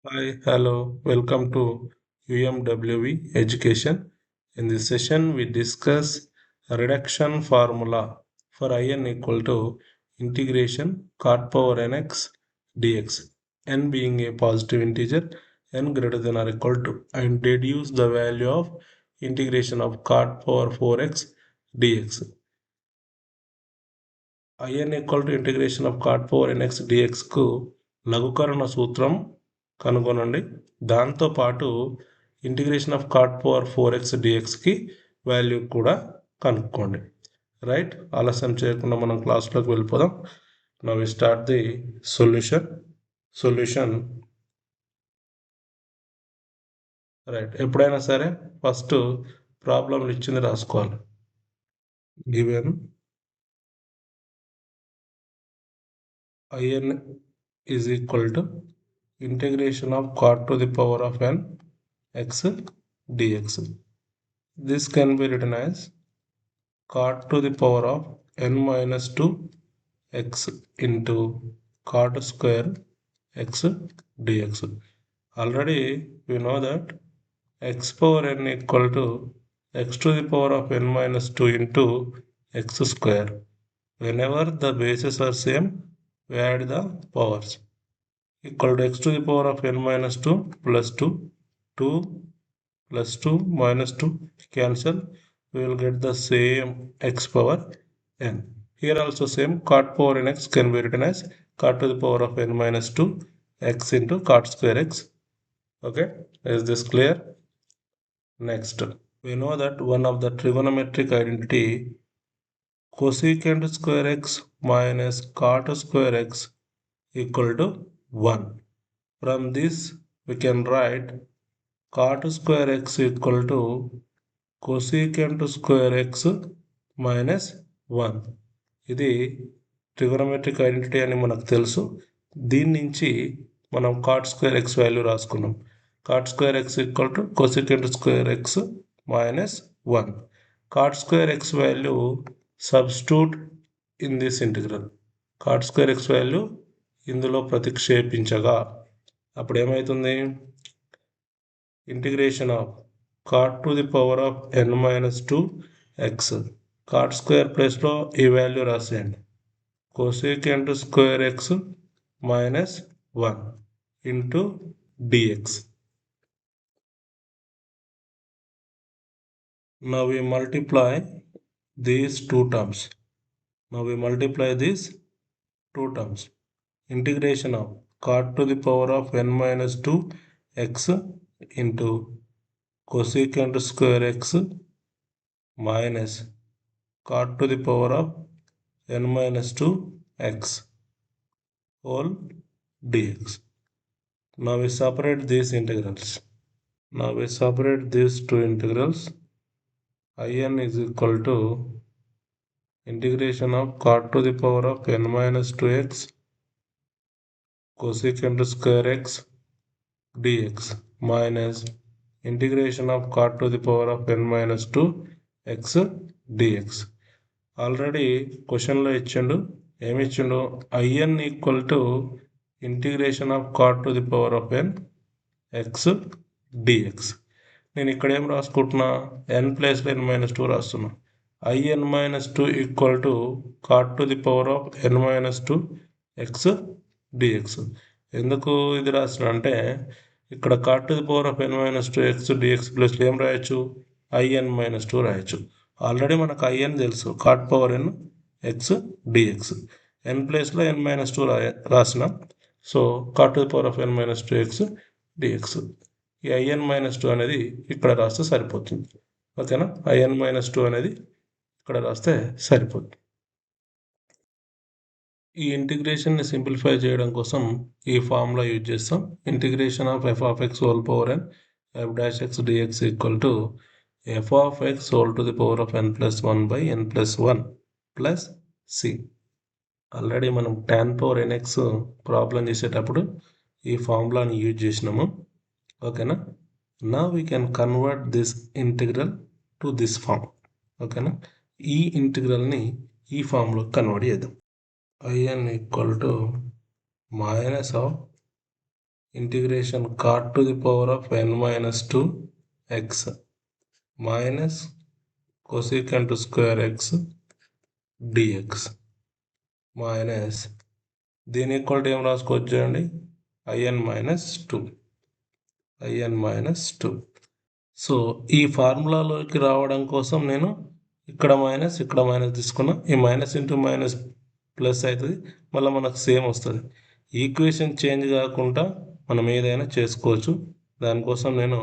Hi, hello, welcome to UMWE Education. In this session, we discuss a reduction formula for n equal to integration cot power nx dx, n being a positive integer, n greater than or equal to, and deduce the value of integration of cot power 4x dx. In equal to integration of cot power n x డిఎక్స్కు లఘుకరణ సూత్రం కనుగొనండి. దాంతోపాటు integration of cot power 4x డిఎక్స్కి value కూడా కనుక్కోండి. Right, ఆలస్యం చేయకుండా మనం క్లాస్లోకి వెళ్ళిపోదాం. Now we start the solution. Right, ఎప్పుడైనా సరే ఫస్ట్ ప్రాబ్లంలు ఇచ్చింది రాసుకోవాలి. Given in is equal to integration of cot to the power of n x dx. This can be written as cot to the power of n minus 2 x into cot square x dx. Already we know that x power n equal to x to the power of n minus 2 into x square. Whenever the bases are same, we add the powers. Equal to x to the power of n minus 2 plus 2, 2 plus 2 minus 2 cancel. We will get the same x power n. Here also same, cot power n x can be written as cot to the power of n minus 2 x into cot square x. Okay, is this clear? Next, we know that one of the trigonometric identity cosecant square x minus cot square x equal to 1. From this we can write cot square x equal to cosecant square x minus 1. ఇది trigonometric identity అని మనకు తెలుసు. దీని నుంచి మనం cot square x value రాసుకున్నాం. Cot square x equal to cosecant square x minus 1. Cot square x value substitute in this integral. Cot square x value ఇందులో ప్రతిక్షేపించగా అప్పుడు ఏమవుతుంది? Integration of cot to the power of n minus 2 x, cot square ప్లేస్లో ఈ value రాసేయండి, cosecant square x minus 1 into dx. Now we multiply these two terms. Integration of cot to the power of n minus 2 x into cosecant square x minus cot to the power of n minus 2 x whole dx. Now we separate these integrals. In is equal to integration of cot to the power of n minus 2x cosecant square x dx minus integration of cot to the power of n minus 2 x dx. Already క్వశ్చన్లో ఇచ్చిండు, ఏమి ఇచ్చిండు? in equal to integration of cot to the power of n x dx. నేను ఇక్కడ ఏం రాసుకుంటున్నా? n ప్లేస్లో n minus 2 రాస్తున్నా. in minus 2 equal to cot to the power of n minus 2 x dx. ఎందుకు ఇది రాసిన అంటే ఇక్కడ cot to the power of n minus 2 x dx ప్లస్లో ఏం రాయొచ్చు? in మైనస్ 2 రాయొచ్చు. ఆల్రెడీ మనకు in తెలుసు, cot power n x dx. n ప్లేస్లో n మైనస్ 2 రాసినాం. So cot to the power of n minus 2 x dx. ఈ in minus 2 అనేది ఇక్కడ రాస్తే సరిపోతుంది. ఓకేనా? in మైనస్ 2 అనేది ఇక్కడ రాస్తే సరిపోతుంది. ఈ ఇంటిగ్రేషన్ని సింప్లిఫై చేయడం కోసం ఈ ఫార్ములా యూజ్ చేస్తాం. Integration of f of x whole power n f dash x dx equal to f of x whole to the power of n plus 1 by n plus 1 plus c. Already మనం tan power nx problem చేసేటప్పుడు ఈ ఫార్ములాని use చేసినాము. ఓకేనా? నా we can convert this integral to this form. ఓకేనా? ఈ ఇంటిగ్రల్ని ఈ ఫామ్లో కన్వర్ట్ చేద్దాం. in equal to minus of integration cot to the power of n minus 2 x minus cosecant square x dx minus దీని ఈక్వల్ టు ఏం రాసుకోవచ్చు చూడండి in మైనస్ 2 సో ఈ ఫార్ములాలోకి రావడం కోసం నేను ఇక్కడ మైనస్ తీసుకున్నా ఈ మైనస్ ఇంటూ మైనస్ ప్లస్ అవుతుంది మళ్ళీ మనకు సేమ్ వస్తుంది ఈక్వేషన్ చేంజ్ కాకుండా మనం ఏదైనా చేసుకోవచ్చు దానికోసం నేను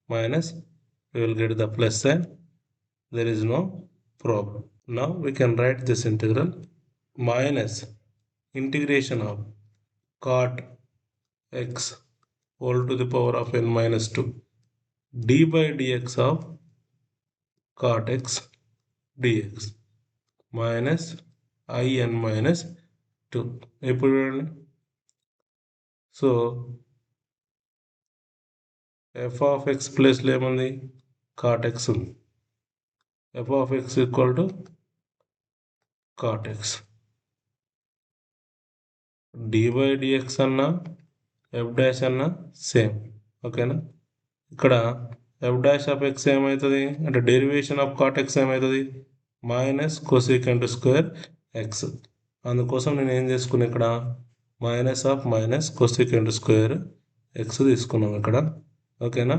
minus will get the plus sign there is no problem. Now we can write this integral minus integration of cot x whole to the power of n minus 2 d by dx of cot x dx minus in minus 2. ఇప్పుడు so f of x ప్లేస్లో ఏముంది cot x ఉంది f of x equal to cot x d by dx అన్నా f dash అన్నా same ఓకేనా ఇక్కడ f dash of x ఏమవుతుంది అంటే డెరివేషన్ ఆఫ్ cot x ఏమవుతుంది మైనస్ cosecant స్క్వేర్ x అందుకోసం నేను ఏం చేసుకున్నా ఇక్కడ మైనస్ cosecant స్క్వేర్ x తీసుకున్నాం ఇక్కడ ఓకేనా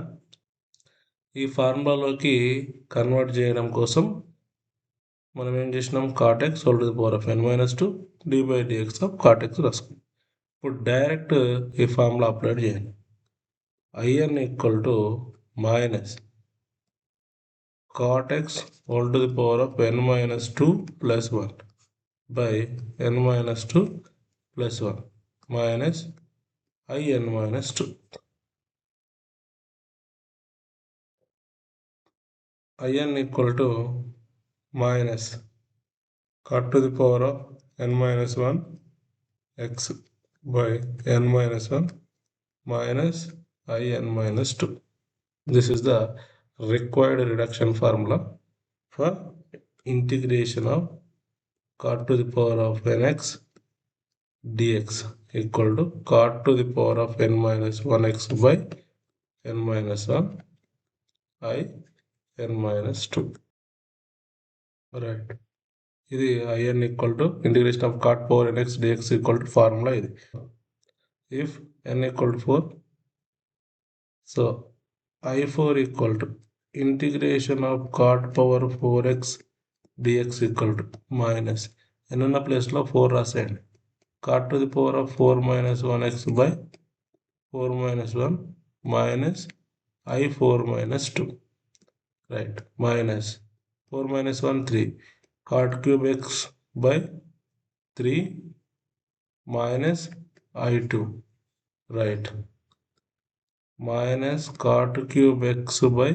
ఈ ఫార్ములాలోకి కన్వర్ట్ చేయడం కోసం మనం ఏం చేసినాం cot x whole to the power of n minus 2 d by dx of cot x రాసుకున్నాం ఇప్పుడు డైరెక్ట్ ఈ ఫార్ములా అప్లై చేయండి in equal to minus cot x whole to the power of n minus 2 plus 1 by n minus 2 plus 1 minus in minus 2 in equal to minus cot to the power of n minus 1 x by n minus 1 minus in minus 2. This is the required reduction formula for integration of cot to the power of nx dx equal to cot to the power of n minus 1x by n minus 1 in minus 2. Right. ఇది in equal to integration of cot power nx dx equal to formula ఇది if n equal to 4 so I4 equal to integration of cot power 4x dx equal to minus n ఉన్న ప్లేస్లో 4 రాసేయండి cot to the power of 4 minus 1x by 4 minus 1 minus I4 minus 2 right minus 4 minus 1 3 cot cube x by 3 minus I2 right minus cot cube x by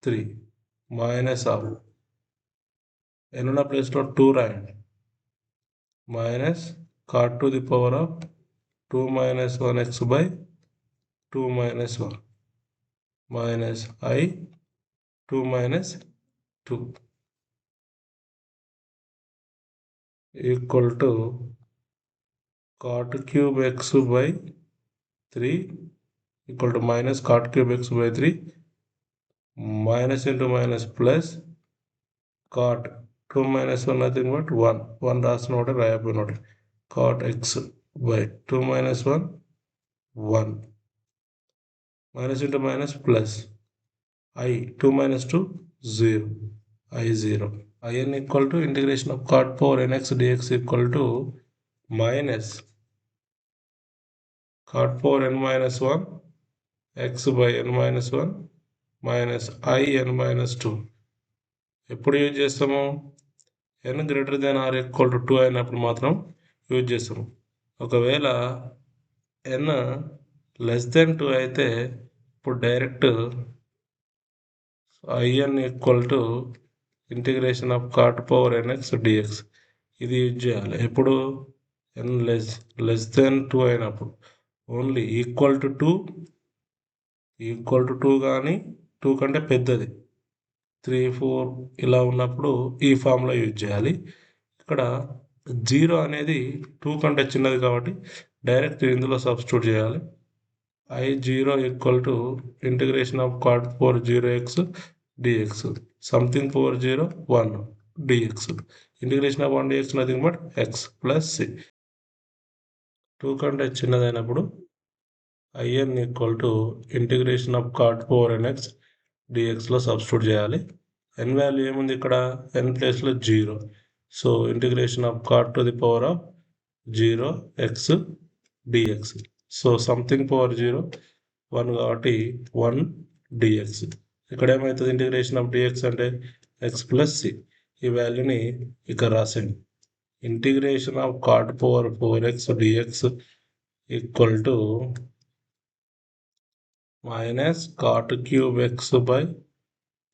3 minus of n ఉన్న ప్లేస్లో 2 రాయండి minus cot to the power of 2 minus 1x by 2 minus 1 minus I 2 minus 2 equal to cot cube x by 3 equal to minus cot cube x by 3 minus into minus plus cot 2 minus 1 nothing but 1 రాసిన ఒకటి రాయబోయిన ఒకటి cot x by 2 minus 1 1 minus into minus plus I 2 minus 2 0 I 0 in equal to integration of cot power nx dx equal to minus cot power n minus 1 x by n minus 1 minus I n minus 2 ఎప్పుడు use చేస్తాము n greater than or equal to 2 అయినప్పుడు మాత్రం use చేస్తాము ఒకవేళ n less than 2 అయితే ఇప్పుడు direct in equal to integration of cot power nx dx ఇది use చేయాలి ఎప్పుడు n లెస్ దెన్ 2 అయినప్పుడు ఓన్లీ ఈక్వల్ టు 2 కానీ 2 కంటే పెద్దది 3 4 ఇలా ఉన్నప్పుడు ఈ ఫార్ములా యూజ్ చేయాలి ఇక్కడ 0 అనేది 2 కంటే చిన్నది కాబట్టి డైరెక్ట్ ఇందులో సబ్స్టిట్యూట్ చేయాలి. I0 equal to integration of cot power 0x dx. Something power 0, 1 dx. Integration of 1 dx nothing but x plus c. 2 కంటే చిన్నదైనప్పుడు in equal to integration of cot power nx dxలో సబ్స్టిట్యూట్ చేయాలి. n value ఏముంది ఇక్కడ, n ప్లేస్లో 0. So integration of cot to the power of 0 x dx. So something power 0, 1 కాబట్టి 1 dx. ఇక్కడ ఏమవుతుంది, ఇంటిగ్రేషన్ ఆఫ్ dx అంటే x ప్లస్ c. ఈ వాల్యూని ఇక్కడ రాసేయండి. Integration of cot power 4x dx equal to minus cot cube x by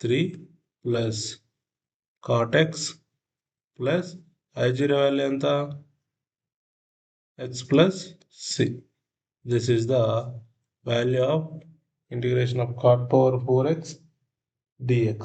3 plus cot x plus I0 value ఎంత, x plus c. This is the value of integration of cot power 4x dx.